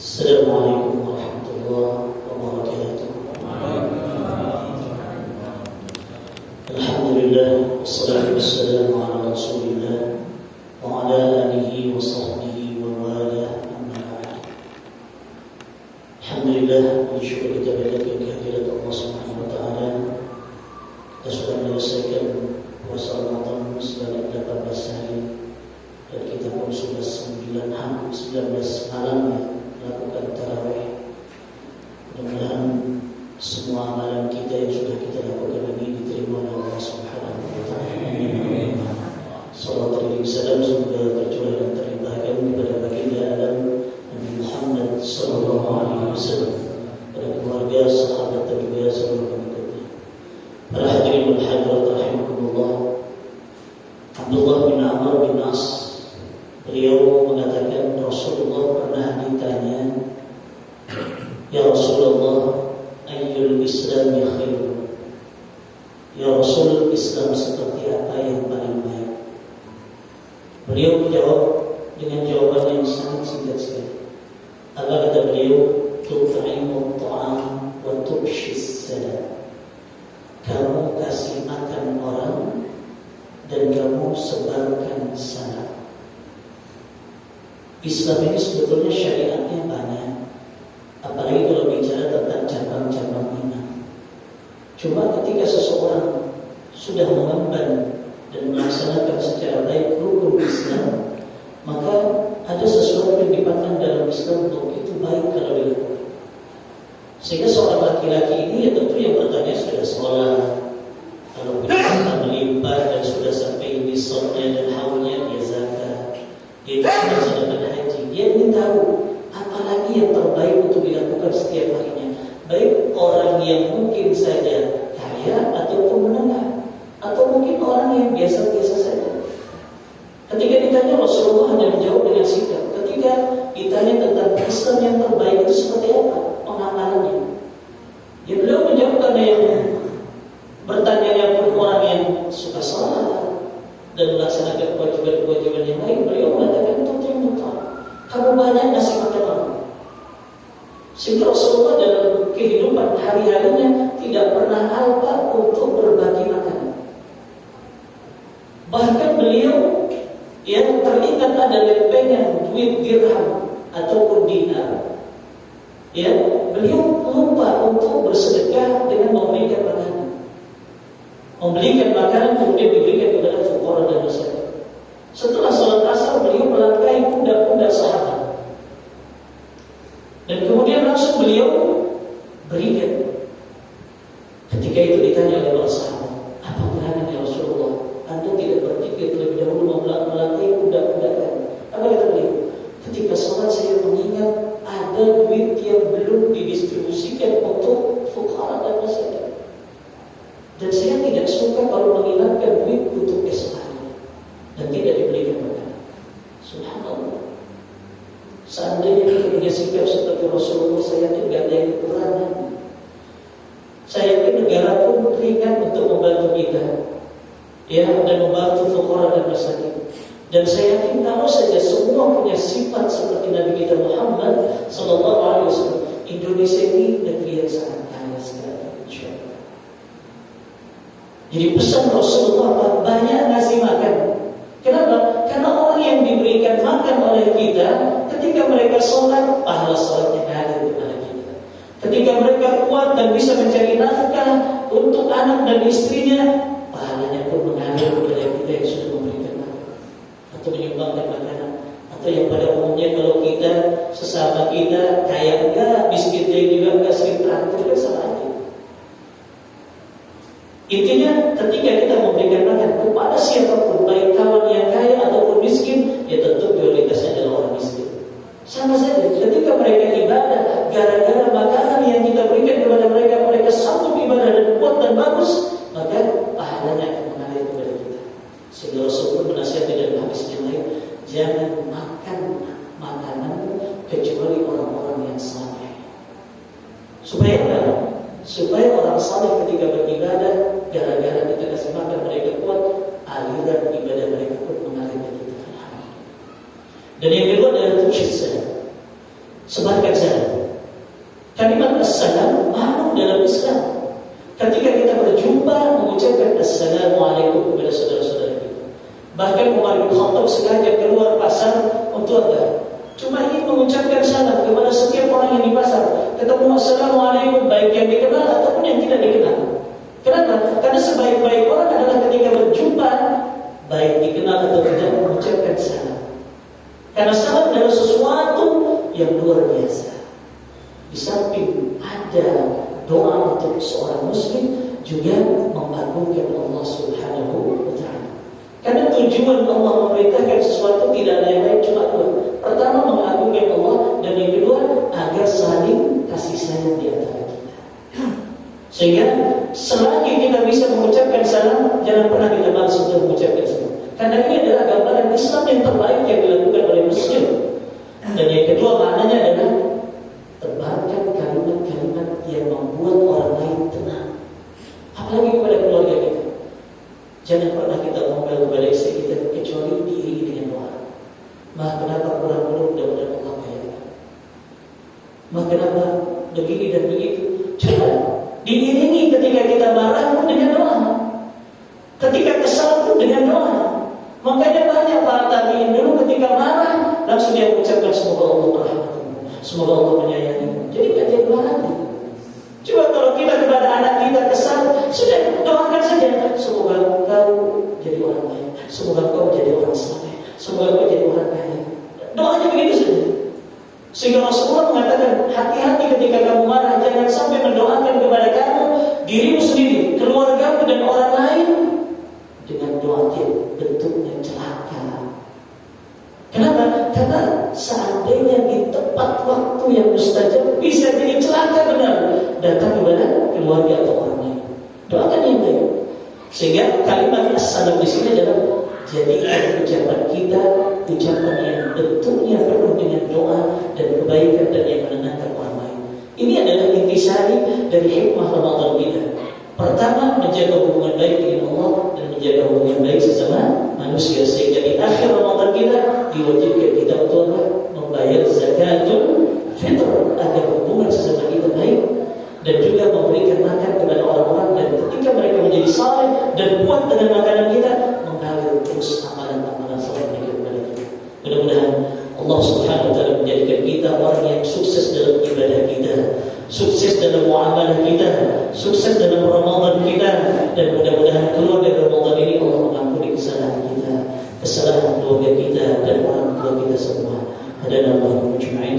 Assalamualaikum warahmatullahi wabarakatuh. Alhamdulillah, wassalatu wassalamu ala Rasulillah wa ala alihi wa sahbihi wa wala, amma ba'd. Alhamdulillah, bersyukur kita pada kehadirat Allah Subhanahu wa taala. Kita sudah menyelesaikan puasa Ramadan sebanyak 18 hari dan kita pun sudah 19 malam melakukan tarawih. Mudah-mudahan semua amalan kita yang sudah kita lakukan ini diterima oleh Allah Subhanahu wa taala. Amin. Salawat dan salam semoga tercurah dan terlimpahkan kepada baginda Adam Nabi Muhammad sallallahu alaihi wasallam, pada keluarga, sahabat dan juga seluruh pengikutnya. Para hadirin wal hadirat rahimakumullah. Abdullah bin Amr bin As, beliau mengatakan Rasulullah pernah ditanya, "Ya Rasulullah, ayyul Islam khair?" Ya Rasul, Islam seperti apa yang paling baik? Beliau menjawab dengan jawaban yang sangat singkat sekali. Apa kata beliau? Tut'imu ta'am wa tubshis salam. Kamu kasih makan orang dan kamu sebarkan salam. Islam ini sebetulnya syariatnya banyak, apalagi kalau bicara tentang cabang-cabang iman. Cuma ketika seseorang sudah mengemban dan melaksanakan secara baik rukun Islam, maka ada sesuatu yang dipandang dalam Islam untuk itu baik kalau dilakukan. Sehingga seorang laki-laki ini ya tentu yang bertanya sudah sholat, kalau punya harta melimpah dan sudah sampai nisabnya dan haulnya, dia zakat, dia sudah sedekah haji. Dia ingin tahu apalagi yang terbaik untuk dilakukan setiap harinya. Baik orang yang mungkin saja kaya ataupun menengah, atau mungkin orang yang biasa-biasa saja. Ketika ditanya, Rasulullah hanya menjawab dengan singkat. Ketika ditanya tentang Islam yang terbaik itu seperti apa pengamalannya, ya beliau menjawab karena yang bertanya pun orang yang suka salat dan melaksanakan kewajiban-kewajiban yang lain. Beliau mengatakan kamu banyak ngasih makan orang. Sehingga Rasulullah dalam kehidupan hari-harinya tidak pernah alpa untuk berbagi makanan. Bahkan beliau yang teringat ada lempengan duit dirham ataupun dinar, ya, beliau lupa untuk bersedekah dengan memberikan makanan. Memberikan makanan kemudian diberikan kepada fuqara dan masakin. Setelah sholat asar, beliau melangkahi pundak-pundak sahabat dan kemudian langsung beliau berikan. Ketika itu ditanya oleh para sahabat, apa peranan ya Rasulullah? Anda tidak berpikir terlebih dahulu melangkahi pundak-pundak kan? Apa kata beliau? Ketika sholat saya mengingat ada duit yang belum didistribusikan untuk fuqara dan masakin, dan saya tidak suka kalau mengingatkan duit untuk esok hari dan tidak diberikan makanan. Subhanallah. Seandainya kita punya sikap seperti Rasulullah, saya tidak ada yang kekurangan. Saya yakin negara pun ringan untuk membantu kita, ya, dan membantu fuqara dan masakin. Dan saya yakin kalau saja semua punya sifat seperti Nabi kita Muhammad sallallahu alaihi wasallam, Indonesia ini negeri yang sangat kaya sekali, insyaallah. Jadi pesan Rasulullah banyak ngasih makan. Kenapa? Karena orang yang diberikan makan oleh kita, ketika mereka sholat, pahala sholatnya ngalir kepada kita. Ketika mereka kuat dan bisa mencari nafkah untuk anak dan istrinya, pahalanya pun mengalir kepada kita yang sudah memberikan makan atau menyumbangkan makanan. Atau yang pada umumnya kalau kita sesama kita kaya enggak, miskin juga enggak, sering traktir kan sama aja. Intinya ketika kita memberikan makan kepada siapapun, baik kawan yang kaya ataupun miskin, ya tentu prioritasnya adalah orang miskin. Sama saja ketika mereka ibadah, gara-gara makanan yang kita berikan kepada mereka, mereka sanggup ibadah dan kuat dan bagus, maka pahalanya akan mengalir kepada kita. Sehingga Rasulullah menasihati dalam hadis yang lain, jangan makan makanan kecuali orang-orang yang saleh. Supaya orang saleh ketika beribadah, gara-gara kita kasih makan mereka kuat, aliran ibadah mereka pun mengalir ke kita. Dan yang kedua adalah tusyid salam. sebarkan salam. Kalimat assalam makna dalam Islam. Ketika kita berjumpa mengucapkan assalamualaikum kepada saudara-saudara kita. Bahkan Umar bin Khattab sengaja keluar pasar untuk apa? Cuma ingin mengucapkan salam kepada setiap orang yang di pasar. Ketemu assalamualaikum, baik yang dikenal ataupun yang tidak dikenal. Kenapa? Karena sebaik-baik orang adalah ketika berjumpa, baik dikenal atau tidak, mengucapkan salam. Karena salam adalah sesuatu yang luar biasa. Di samping ada doa untuk seorang muslim, juga mengagungkan Allah Subhanahu wa ta'ala. Karena tujuan Allah memerintahkan sesuatu tidak lain-lain cuma dua. Pertama, mengagungkan Allah, dan yang kedua, agar saling kasih sayang di antara kita. Sehingga selagi kita bisa mengucapkan salam, jangan pernah kita malas untuk mengucapkan salam. Karena ini adalah gambaran Islam yang terbaik yang dilakukan oleh muslim. Dan yang kedua maknanya adalah tebarkan kalimat-kalimat yang membuat orang lain tenang. Apalagi kepada keluarga kita. Jangan pernah kita ngomel kepada istri kita kecuali diiringi dengan doa. Mah kenapa kurang belum, mudah-mudahan Allah kaya. Mah kenapa begini dan begitu. Coba diiringi ketika kita marah pun dengan doa. Ketika kesal pun dengan doa. Makanya banyak para tabi'in dulu ketika marah langsung dia mengucapkan semoga Allah merahmatimu, semoga Allah menyayangimu. Jadi gak jadi marah. Coba kalau kita kepada anak kita kesal, sudah doakan saja, semoga engkau jadi orang baik, semoga engkau jadi orang saleh, semoga engkau jadi orang kaya. Doanya begitu saja. Sehingga Rasulullah mengatakan, hati-hati ketika kamu marah, jangan sampai mendoakan kepada kamu, dirimu sendiri, keluargamu dan orang lain dengan doa yang bentuknya celaka. Kenapa? Karena seandainya di tepat waktu yang mustajab bisa jadi celaka benar datang kepada keluarga atau orang lain. Doakan yang baik. Sehingga kalimat assalam di sini adalah jadikan ucapan kita ucapan yang bentuknya penuh dengan doa dan kebaikan dan yang menenangkan orang lain. Ini adalah intisari dari hikmah Ramadan kita. Pertama, menjaga hubungan baik dengan Allah dan menjaga hubungan baik sesama manusia, sehingga di akhir Ramadan kita diwajibkan kita untuk membayar zakatul fitr agar hubungan sesama kita baik, dan juga memberikan makan kepada orang-orang, dan ketika mereka menjadi saleh dan kuat dengan makanan kita, mengalir terus amalan-amalan saleh mereka kepada kita. Mudah-mudahan Allah Subhanahu wa taala menjadikan kita orang yang sukses dalam ibadah kita, sukses dalam muamalah kita, sukses dalam Ramadan kita, dan mudah-mudahan keluar dari Ramadan ini Allah mengampuni kesalahan kita, kesalahan keluarga kita dan orang tua kita semua. Hadana Allah mujma'in.